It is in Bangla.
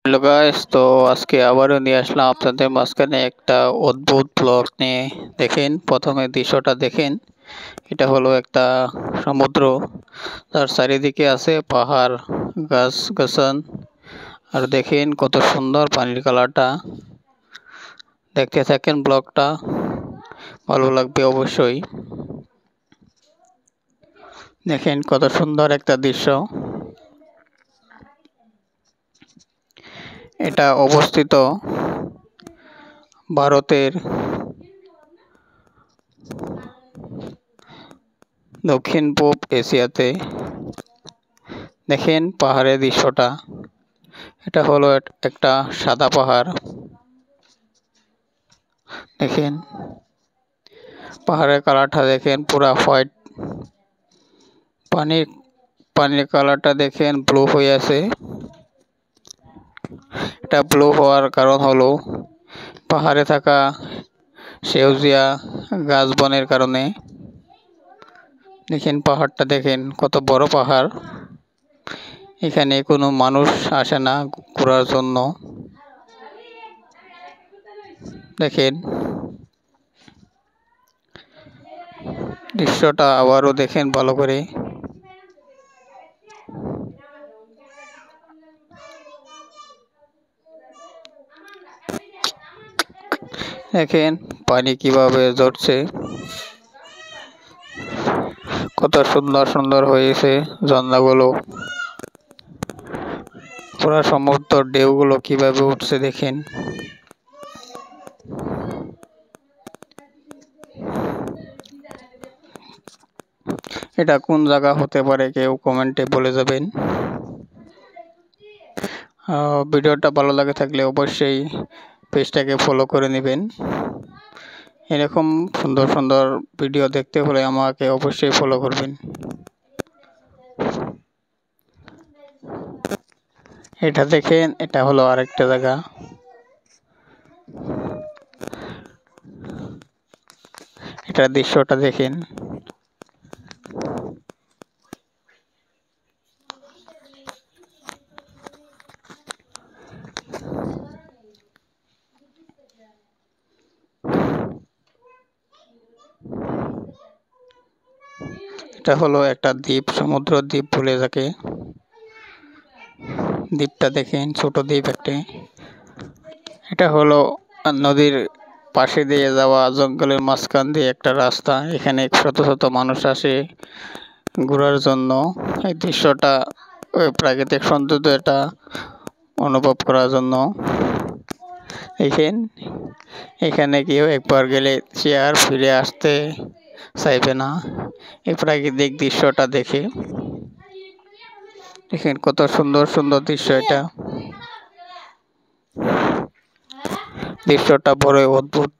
হ্যালো গাইস, তো আজকে আবারও নিয়ে আসলাম আপনাদের মাঝখানে একটা অদ্ভুত ব্লগ নিয়ে। দেখেন, প্রথমে দৃশ্যটা দেখেন। এটা হলো একটা সমুদ্র, তার চারিদিকে আছে পাহাড়, গাছ গাছান। আর দেখেন কত সুন্দর পানির কালারটা। দেখতে থাকেন ব্লগটা, ভালো লাগবে অবশ্যই। দেখেন কত সুন্দর একটা দৃশ্য। এটা অবস্থিত ভারতের দক্ষিণ পূর্ব এশিয়াতে। দেখেন পাহাড়ের দৃশ্যটা। এটা হলো একটা সাদা পাহাড়। দেখেন পাহাড়ের কালারটা দেখেন, পুরা হোয়াইট। পানির পানির কালারটা দেখেন ব্লু হয়ে আছে। এটা ব্লু হওয়ার কারণ হলো পাহাড়ে থাকা সেউজিয়া গাছ বনের কারণে। দেখেন পাহাড়টা দেখেন, কত বড় পাহাড়। এখানে কোনো মানুষ আসে না ঘোরার জন্য। দেখেন দৃশ্যটা আবারও দেখেন ভালো করে। দেখেন পানি কিভাবে ঝরছে, কত সুন্দর সুন্দর হয়েছে ঝর্ণাগুলো। পুরা সমুদ্র ঢেউগুলো কিভাবে উঠছে দেখেন। এটা কোন জায়গা হতে পারে, কেউ কমেন্টে বলে যাবেন। ভিডিওটা ভালো লাগে থাকলে অবশ্যই পেজটাকে ফলো করে নেবেন। এরকম সুন্দর সুন্দর ভিডিও দেখতে হলে আমাকে অবশ্যই ফলো করবেন। এটা দেখেন, এটা হলো আরেকটা জায়গা। এটার দৃশ্যটা দেখেন। এটা হলো একটা দ্বীপ, সমুদ্র দ্বীপ বলে যাকে। দ্বীপটা দেখেন, ছোট দ্বীপ একটি। এটা হলো নদীর পাশে দিয়ে যাওয়া জঙ্গলের মাঝখান দিয়ে একটা রাস্তা। এখানে শত শত মানুষ আসে ঘোরার জন্য। এই দৃশ্যটা, ওই প্রাকৃতিক সৌন্দর্যটা অনুভব করার জন্য। এখানে কেউ একবার গেলে সে আর ফিরে আসতে চাইবে না এই প্রাকৃতিক দৃশ্যটা দেখে। দেখেন কত সুন্দর সুন্দর দৃশ্য। এটা দৃশ্যটা বড় অদ্ভুত।